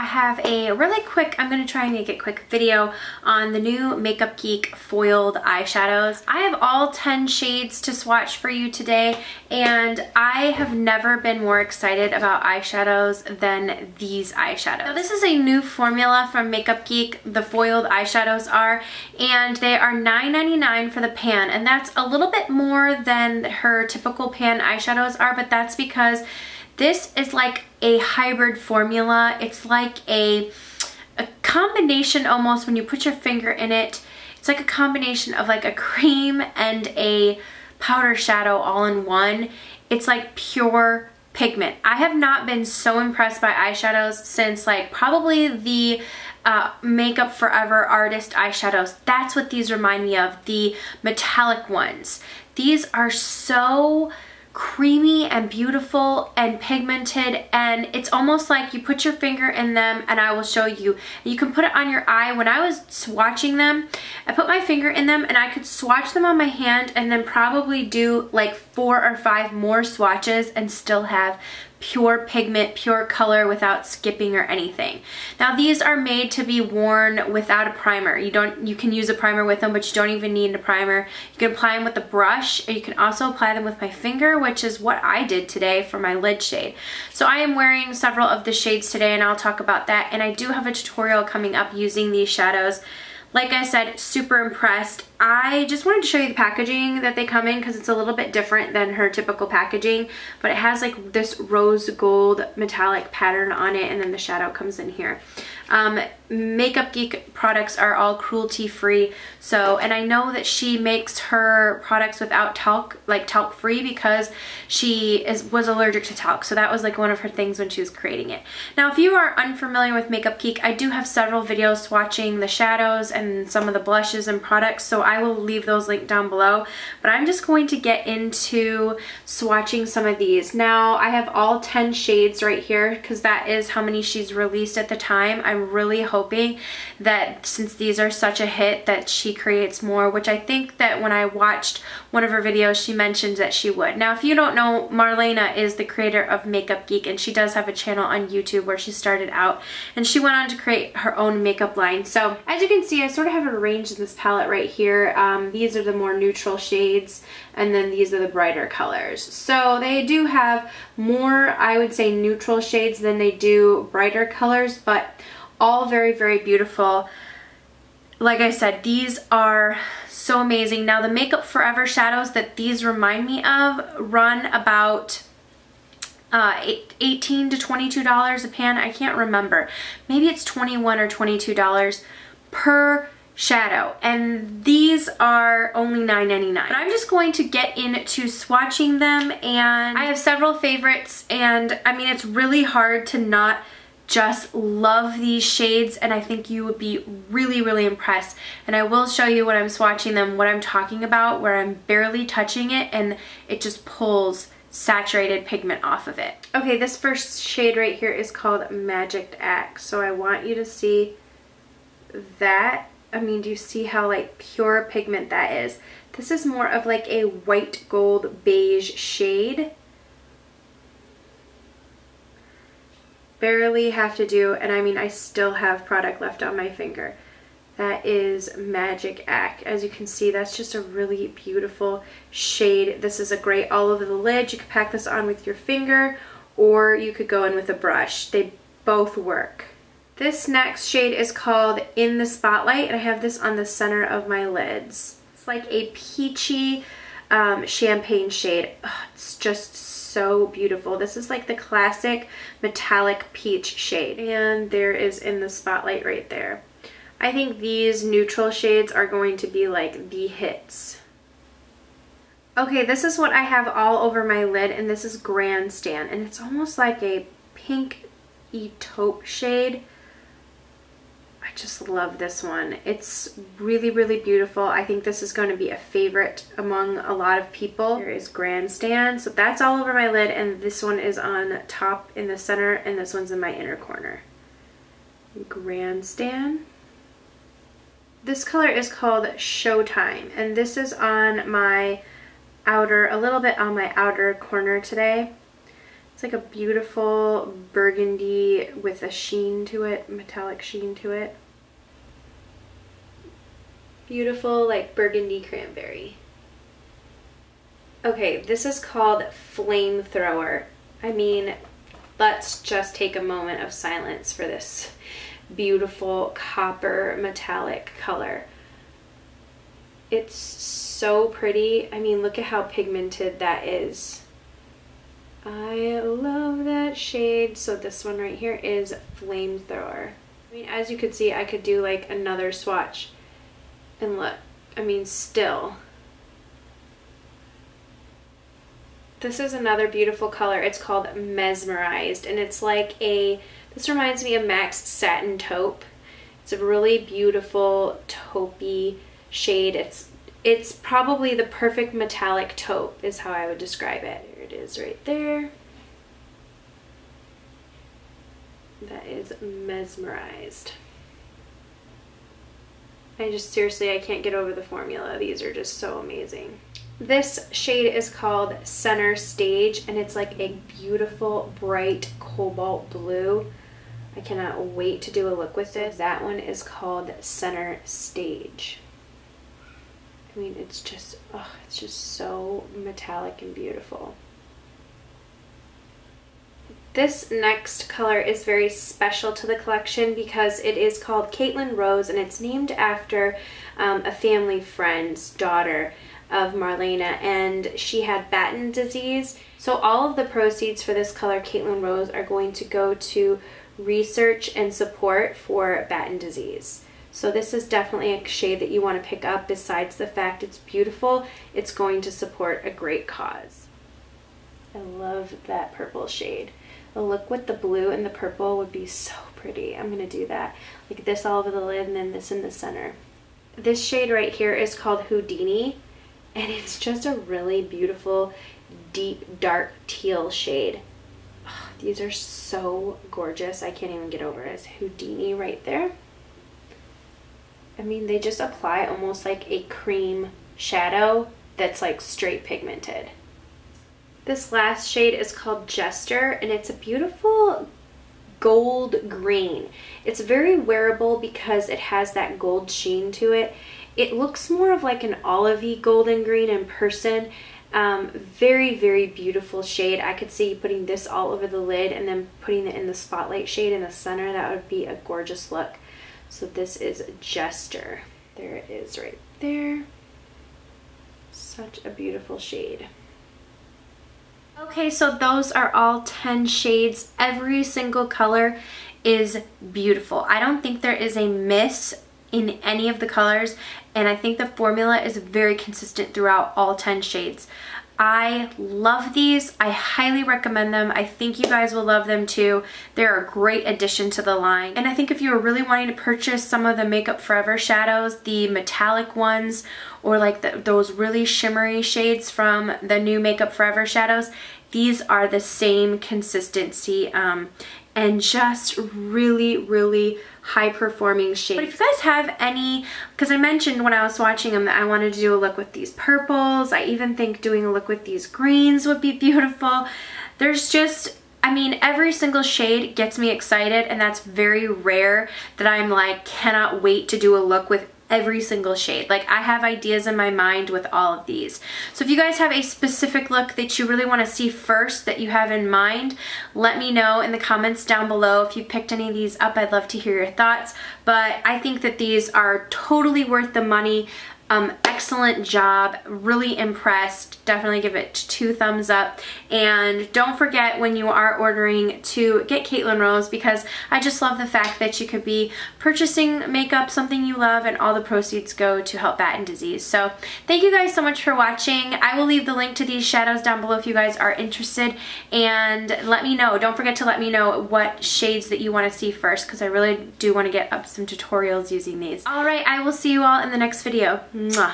have a really quick, I'm going to try and make it quick video on the new Makeup Geek Foiled Eyeshadows. I have all 10 shades to swatch for you today, and I have never been more excited about eyeshadows than these eyeshadows. Now this is a new formula from Makeup Geek, the foiled eyeshadows are, and they are $9.99 for the pan, and that's a little bit more than her typical pan eyeshadows are, but that's because this is like a hybrid formula. It's like a combination almost when you put your finger in it. It's like a combination of like a cream and a powder shadow all in one. It's like pure pigment. I have not been so impressed by eyeshadows since like probably the Makeup Forever Artist eyeshadows. That's what these remind me of, the metallic ones. These are so creamy and beautiful and pigmented, and it's almost like you put your finger in them, and I will show you. You can put it on your eye. When I was swatching them, I put my finger in them and I could swatch them on my hand and then probably do like 4 or 5 more swatches and still have pure pigment, pure color without skipping or anything. Now these are made to be worn without a primer. You can use a primer with them, but you don't even need a primer. You can apply them with a brush, or you can also apply them with my finger, which is what I did today for my lid shade. So I am wearing several of the shades today, and I'll talk about that, and I do have a tutorial coming up using these shadows. Like I said, super impressed. I just wanted to show you the packaging that they come in because it's a little bit different than her typical packaging, but it has like this rose gold metallic pattern on it, and then the shadow comes in here. Makeup Geek products are all cruelty free, so, and I know that she makes her products without talc, like talc free, because she was allergic to talc, so that was like one of her things when she was creating it. Now if you are unfamiliar with Makeup Geek, I do have several videos swatching the shadows and some of the blushes and products, so I will leave those linked down below, but I'm just going to get into swatching some of these. Now I have all 10 shades right here because that is how many she's released at the time. I'm really hoping that since these are such a hit that she creates more, which I think that when I watched one of her videos she mentioned that she would. Now if you don't know, Mrslolalynn is the creator of Makeup Geek, and she does have a channel on YouTube where she started out, and she went on to create her own makeup line. So as you can see, I sort of have it arranged in this palette right here. These are the more neutral shades, and then these are the brighter colors. So they do have more, I would say, neutral shades than they do brighter colors, but all very, very beautiful. Like I said, these are so amazing. Now the Makeup Forever shadows that these remind me of run about $18 to $22 a pan. I can't remember. Maybe it's $21 or $22 per shadow, and these are only $9.99. But I'm just going to get into swatching them, and I have several favorites, and I mean it's really hard to not just love these shades, and I think you would be really, really impressed. And I will show you when I'm swatching them what I'm talking about, where I'm barely touching it and it just pulls saturated pigment off of it. Okay, this first shade right here is called Magic Act, so I want you to see that. I mean, do you see how like pure pigment that is? This is more of like a white gold beige shade. Barely have to do, and I mean I still have product left on my finger. That is Magic Act. As you can see, that's just a really beautiful shade. This is a great all over the lid. You could pack this on with your finger, or you could go in with a brush. They both work. This next shade is called In the Spotlight, and I have this on the center of my lids. It's like a peachy champagne shade. Oh, it's just so beautiful. This is like the classic metallic peach shade, and there is In the Spotlight right there. I think these neutral shades are going to be like the hits. Okay, this is what I have all over my lid, and this is Grandstand, and it's almost like a pink-y taupe shade. I just love this one. It's really, really beautiful. I think this is going to be a favorite among a lot of people. There is Grandstand, so that's all over my lid, and this one is on top in the center, and this one's in my inner corner. Grandstand. This color is called Showtime, and this is on my outer, a little bit on my outer corner today. It's like a beautiful burgundy with a sheen to it, metallic sheen to it. Beautiful, like burgundy cranberry. Okay, this is called Flamethrower. I mean, let's just take a moment of silence for this beautiful copper metallic color. It's so pretty. I mean, look at how pigmented that is. I love that shade. So this one right here is Flamethrower. I mean, as you could see, I could do like another swatch. And look, I mean, still. This is another beautiful color. It's called Mesmerized, and it's like a, this reminds me of MAC's Satin Taupe. It's a really beautiful taupey shade. It's probably the perfect metallic taupe is how I would describe it. Here it is right there. That is Mesmerized. I just, seriously, I can't get over the formula. These are just so amazing. This shade is called Center Stage, and it's like a beautiful, bright cobalt blue. I cannot wait to do a look with this. That one is called Center Stage. I mean, it's just, oh, it's just so metallic and beautiful. This next color is very special to the collection because it is called Caitlin Rose, and it's named after a family friend's daughter of Marlena, and she had Batten disease. So all of the proceeds for this color, Caitlin Rose, are going to go to research and support for Batten disease. So this is definitely a shade that you want to pick up. Besides the fact it's beautiful, it's going to support a great cause. I love that purple shade. The look with the blue and the purple would be so pretty. I'm going to do that. Like this all over the lid and then this in the center. This shade right here is called HOUdini, and it's just a really beautiful, deep, dark teal shade. Oh, these are so gorgeous. I can't even get over it. It's HOUdini right there. I mean, they just apply almost like a cream shadow that's like straight pigmented. This last shade is called Jester, and it's a beautiful gold green. It's very wearable because it has that gold sheen to it. It looks more of like an olivey golden green in person. Very, very beautiful shade. I could see putting this all over the lid and then putting it in the spotlight shade in the center. That would be a gorgeous look. So this is Jester. There it is right there. Such a beautiful shade. Okay, so those are all 10 shades. Every single color is beautiful. I don't think there is a miss in any of the colors, and I think the formula is very consistent throughout all 10 shades. I love these. I highly recommend them. I think you guys will love them too. They're a great addition to the line. And I think if you were really wanting to purchase some of the Makeup Forever shadows, the metallic ones, or like those really shimmery shades from the new Makeup Forever shadows, these are the same consistency and just really, really high performing shades. But if you guys have any, because I mentioned when I was swatching them that I wanted to do a look with these purples. I even think doing a look with these greens would be beautiful. There's just, I mean, every single shade gets me excited, and that's very rare that I'm like, cannot wait to do a look with every single shade. Like, I have ideas in my mind with all of these. So if you guys have a specific look that you really want to see first that you have in mind, let me know in the comments down below. If you picked any of these up, I'd love to hear your thoughts. But I think that these are totally worth the money. Excellent job, really impressed. Definitely give it 2 thumbs up. And don't forget when you are ordering to get Caitlin Rose, because I just love the fact that you could be purchasing makeup, something you love, and all the proceeds go to help Batten disease. So thank you guys so much for watching. I will leave the link to these shadows down below if you guys are interested, and let me know. Don't forget to let me know what shades that you want to see first, because I really do want to get up some tutorials using these. Alright, I will see you all in the next video. Mwah.